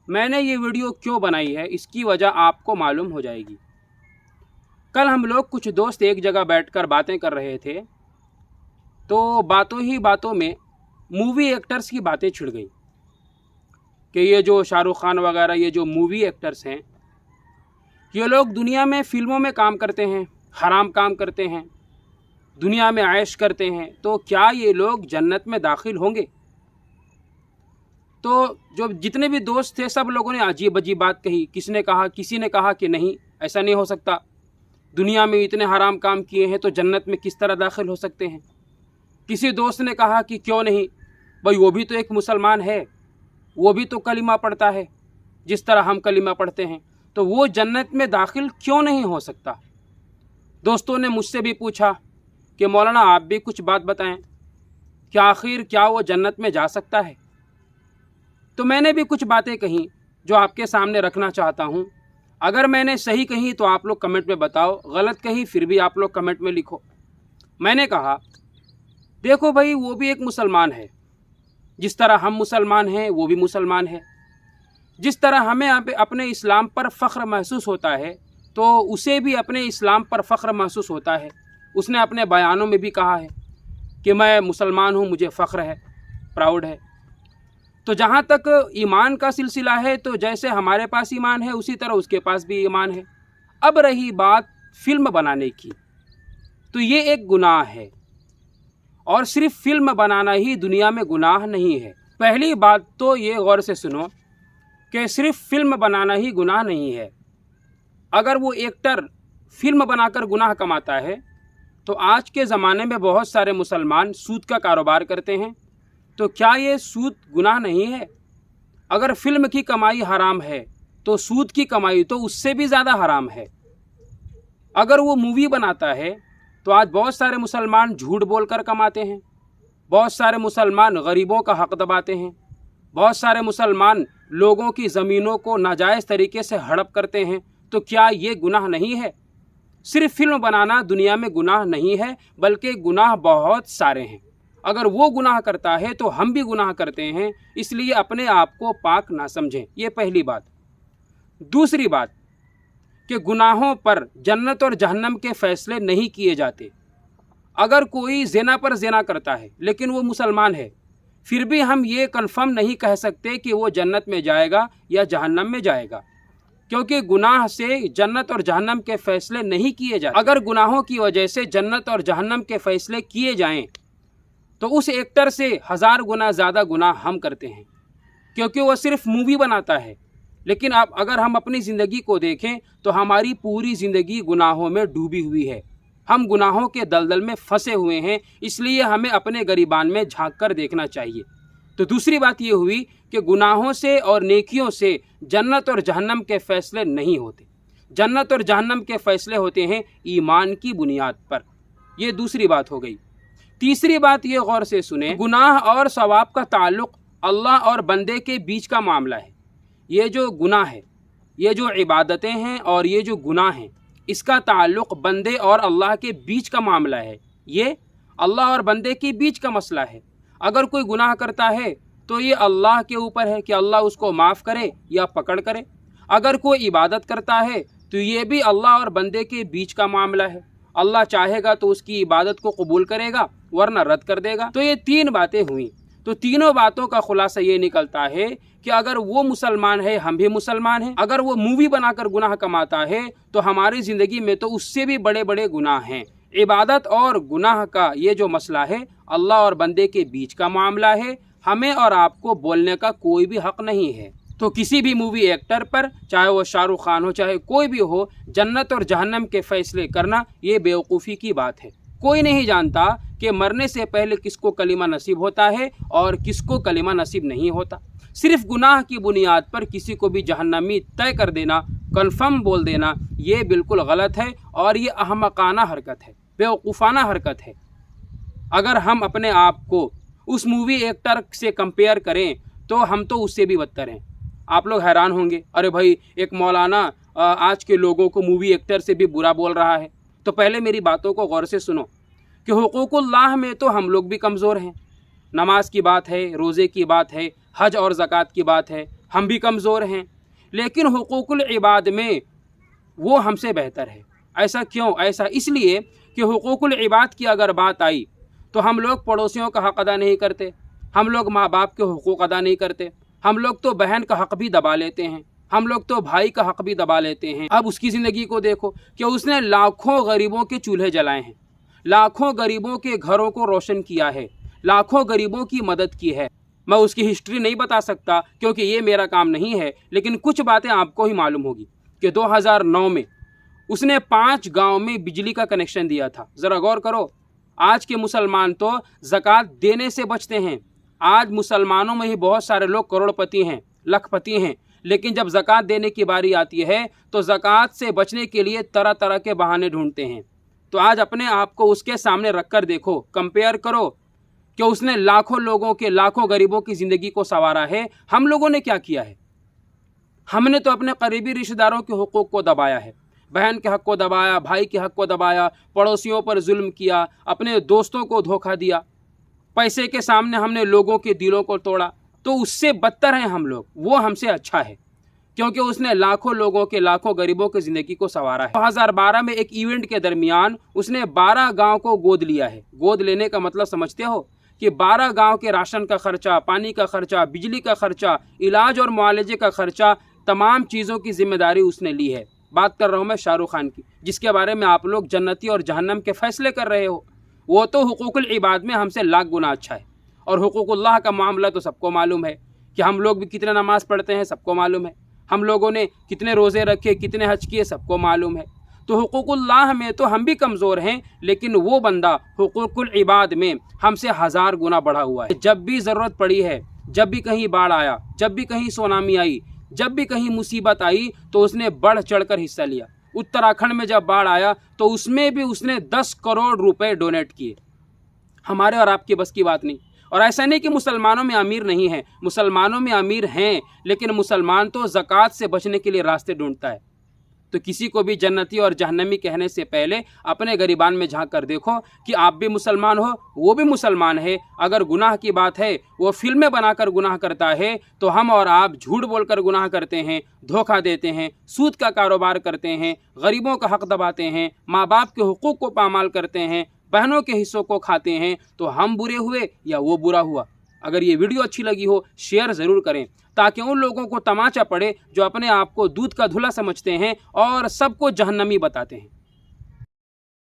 मैंने ये वीडियो क्यों बनाई है इसकी वजह आपको मालूम हो जाएगी। कल हम लोग कुछ दोस्त एक जगह बैठकर बातें कर रहे थे, तो बातों ही बातों में मूवी एक्टर्स की बातें छिड़ गई कि ये जो शाहरुख खान वगैरह ये जो मूवी एक्टर्स हैं, ये लोग दुनिया में फ़िल्मों में काम करते हैं, हराम काम करते हैं, दुनिया में ऐश करते हैं, तो क्या ये लोग जन्नत में दाखिल होंगे? तो जो जितने भी दोस्त थे सब लोगों ने अजीब अजीब बात कही। किसी ने कहा कि नहीं, ऐसा नहीं हो सकता, दुनिया में इतने हराम काम किए हैं तो जन्नत में किस तरह दाखिल हो सकते हैं। किसी दोस्त ने कहा कि क्यों नहीं भाई, वो भी तो एक मुसलमान है, वो भी तो कलीमा पढ़ता है जिस तरह हम कलीमा पढ़ते हैं, तो वो जन्नत में दाखिल क्यों नहीं हो सकता। दोस्तों ने मुझसे भी पूछा कि मौलाना आप भी कुछ बात बताएं कि आखिर क्या वो जन्नत में जा सकता है। तो मैंने भी कुछ बातें कहीं जो आपके सामने रखना चाहता हूँ। अगर मैंने सही कही तो आप लोग कमेंट में बताओ, गलत कही फिर भी आप लोग कमेंट में लिखो। मैंने कहा देखो भाई, वो भी एक मुसलमान है, जिस तरह हम मुसलमान हैं वो भी मुसलमान है। जिस तरह हमें अपने इस्लाम पर फ़ख्र महसूस होता है तो उसे भी अपने इस्लाम पर फ़ख्र महसूस होता है। उसने अपने बयानों में भी कहा है कि मैं मुसलमान हूँ, मुझे फ़ख्र है, प्राउड है। तो जहाँ तक ईमान का सिलसिला है, तो जैसे हमारे पास ईमान है उसी तरह उसके पास भी ईमान है। अब रही बात फ़िल्म बनाने की, तो ये एक गुनाह है, और सिर्फ फ़िल्म बनाना ही दुनिया में गुनाह नहीं है। पहली बात तो ये गौर से सुनो कि सिर्फ फ़िल्म बनाना ही गुनाह नहीं है। अगर वो एक्टर फ़िल्म बनाकर गुनाह कमाता है तो आज के ज़माने में बहुत सारे मुसलमान सूद का कारोबार करते हैं, तो क्या ये सूद गुनाह नहीं है? अगर फ़िल्म की कमाई हराम है तो सूद की कमाई तो उससे भी ज़्यादा हराम है। अगर वो मूवी बनाता है तो आज बहुत सारे मुसलमान झूठ बोलकर कमाते हैं, बहुत सारे मुसलमान गरीबों का हक दबाते हैं, बहुत सारे मुसलमान लोगों की ज़मीनों को नाजायज़ तरीके से हड़प करते हैं, तो क्या ये गुनाह नहीं है? सिर्फ फ़िल्म बनाना दुनिया में गुनाह नहीं है, बल्कि गुनाह बहुत सारे हैं। अगर वो गुनाह करता है तो हम भी गुनाह करते हैं, इसलिए अपने आप को पाक ना समझें। ये पहली बात। दूसरी बात कि गुनाहों पर जन्नत और जहन्नम के फ़ैसले नहीं किए जाते। अगर कोई ज़िना पर ज़िना करता है लेकिन वो मुसलमान है, फिर भी हम ये कन्फर्म नहीं कह सकते कि वो जन्नत में जाएगा या जहन्नम में जाएगा, क्योंकि गुनाह से जन्नत और जहन्नम के फ़ैसले नहीं किए जाते। अगर गुनाहों की वजह से जन्नत और जहन्नम के फ़ैसले किए जाएं तो उस एक्टर से 1000 गुना ज़्यादा गुनाह हम करते हैं, क्योंकि वो सिर्फ मूवी बनाता है। लेकिन अगर हम अपनी ज़िंदगी को देखें तो हमारी पूरी ज़िंदगी गुनाहों में डूबी हुई है। हम गुनाहों के दलदल में फंसे हुए हैं, इसलिए हमें अपने गिरबान में झांक कर देखना चाहिए। तो दूसरी बात ये हुई कि गुनाहों से और नेकियों से जन्नत और जहन्नम के फ़ैसले नहीं होते। जन्नत और जहन्नम के फ़ैसले होते हैं ईमान की बुनियाद पर। ये दूसरी बात हो गई। तीसरी बात ये गौर से सुने, गुनाह और सवाब का ताल्लुक़ अल्लाह और बंदे के बीच का मामला है। ये जो गुनाह है, ये जो इबादतें हैं और ये जो गुनाह हैं, इसका ताल्लुक़ बंदे और अल्लाह के बीच का मामला है। ये अल्लाह और बंदे के बीच का मसला है। अगर कोई गुनाह करता है तो ये अल्लाह के ऊपर है कि अल्लाह उसको माफ़ करे या पकड़ करे। अगर कोई इबादत करता है तो ये भी अल्लाह और बंदे के बीच का मामला है। अल्लाह चाहेगा तो उसकी इबादत को कबूल करेगा, वरना रद्द कर देगा। तो ये 3 बातें हुई। तो तीनों बातों का खुलासा ये निकलता है कि अगर वो मुसलमान है, हम भी मुसलमान हैं। अगर वो मूवी बनाकर गुनाह कमाता है तो हमारी ज़िंदगी में तो उससे भी बड़े बड़े गुनाह हैं। इबादत और गुनाह का ये जो मसला है, अल्लाह और बंदे के बीच का मामला है। हमें और आपको बोलने का कोई भी हक़ नहीं है। तो किसी भी मूवी एक्टर पर, चाहे वो शाहरुख खान हो चाहे कोई भी हो, जन्नत और जहन्नम के फ़ैसले करना ये बेवकूफ़ी की बात है। कोई नहीं जानता कि मरने से पहले किसको कलीमा नसीब होता है और किसको कलीमा नसीब नहीं होता। सिर्फ गुनाह की बुनियाद पर किसी को भी जहन्नमी तय कर देना, कन्फर्म बोल देना, ये बिल्कुल गलत है और ये अहमकाना हरकत है, बेवकूफ़ाना हरकत है। अगर हम अपने आप को उस मूवी एक्टर से कंपेयर करें तो हम तो उससे भी बदतर हैं। आप लोग हैरान होंगे, अरे भाई एक मौलाना आज के लोगों को मूवी एक्टर से भी बुरा बोल रहा है। तो पहले मेरी बातों को गौर से सुनो कि हुकूकुल्लाह में तो हम लोग भी कमज़ोर हैं। नमाज की बात है, रोज़े की बात है, हज और ज़कात की बात है, हम भी कमज़ोर हैं, लेकिन हुकूकुल इबाद में वो हमसे बेहतर है। ऐसा क्यों? ऐसा इसलिए कि हुकूकुल इबाद की अगर बात आई तो हम लोग पड़ोसियों का हक़ अदा नहीं करते, हम लोग माँ बाप के हुकूक अदा नहीं करते, हम लोग तो बहन का हक़ भी दबा लेते हैं, हम लोग तो भाई का हक़ भी दबा लेते हैं। अब उसकी ज़िंदगी को देखो कि उसने लाखों गरीबों के चूल्हे जलाए हैं, लाखों गरीबों के घरों को रोशन किया है, लाखों गरीबों की मदद की है। मैं उसकी हिस्ट्री नहीं बता सकता क्योंकि ये मेरा काम नहीं है, लेकिन कुछ बातें आपको ही मालूम होगी कि 2009 में उसने 5 गांव में बिजली का कनेक्शन दिया था। ज़रा गौर करो, आज के मुसलमान तो ज़कात देने से बचते हैं। आज मुसलमानों में ही बहुत सारे लोग करोड़पति हैं, लखपति हैं, लेकिन जब ज़कात देने की बारी आती है तो ज़कात से बचने के लिए तरह तरह के बहाने ढूंढते हैं। तो आज अपने आप को उसके सामने रख कर देखो, कंपेयर करो कि उसने लाखों लोगों के, लाखों गरीबों की ज़िंदगी को संवारा है। हम लोगों ने क्या किया है? हमने तो अपने करीबी रिश्तेदारों के हुकूक को दबाया है, बहन के हक़ को दबाया, भाई के हक़ को दबाया, पड़ोसियों पर जुल्म किया, अपने दोस्तों को धोखा दिया, पैसे के सामने हमने लोगों के दिलों को तोड़ा। तो उससे बदतर हैं हम लोग, वो हमसे अच्छा है क्योंकि उसने लाखों लोगों के, लाखों गरीबों की ज़िंदगी को संवारा है। 2012 में एक इवेंट के दरमियान उसने 12 गांव को गोद लिया है। गोद लेने का मतलब समझते हो कि 12 गांव के राशन का खर्चा, पानी का खर्चा, बिजली का खर्चा, इलाज और मुआलजे का खर्चा, तमाम चीज़ों की जिम्मेदारी उसने ली है। बात कर रहा हूँ मैं शाहरुख खान की, जिसके बारे में आप लोग जन्नती और जहन्नम के फैसले कर रहे हो। वो तो हुकूकुल इबाद में हमसे लाख गुना अच्छा है। और हुकूकुल्लाह का मामला तो सबको मालूम है कि हम लोग भी कितने नमाज पढ़ते हैं, सबको मालूम है। हम लोगों ने कितने रोज़े रखे, कितने हज किए, सबको मालूम है। तो हुकूकुल्लाह में तो हम भी कमज़ोर हैं, लेकिन वो बंदा हुकूकुल इबाद में हमसे 1000 गुना बढ़ा हुआ है। जब भी ज़रूरत पड़ी है, जब भी कहीं बाढ़ आया, जब भी कहीं सुनामी आई, जब भी कहीं मुसीबत आई, तो उसने बढ़ चढ़कर हिस्सा लिया। उत्तराखंड में जब बाढ़ आया तो उसमें भी उसने 10 करोड़ रुपए डोनेट किए। हमारे और आपकी बस की बात नहीं। और ऐसा नहीं कि मुसलमानों में अमीर नहीं है, मुसलमानों में अमीर हैं, लेकिन मुसलमान तो ज़कात से बचने के लिए रास्ते ढूंढता है। तो किसी को भी जन्नती और जहन्नमी कहने से पहले अपने गरीबान में झांक कर देखो कि आप भी मुसलमान हो, वो भी मुसलमान है। अगर गुनाह की बात है, वो फिल्में बनाकर गुनाह करता है, तो हम और आप झूठ बोलकर गुनाह करते हैं, धोखा देते हैं, सूद का कारोबार करते हैं, गरीबों का हक़ दबाते हैं, माँ बाप के हुकूक को पामाल करते हैं, बहनों के हिस्सों को खाते हैं। तो हम बुरे हुए या वो बुरा हुआ? अगर ये वीडियो अच्छी लगी हो, शेयर ज़रूर करें ताकि उन लोगों को तमाचा पड़े जो अपने आप को दूध का धुला समझते हैं और सबको जहन्नमी बताते हैं।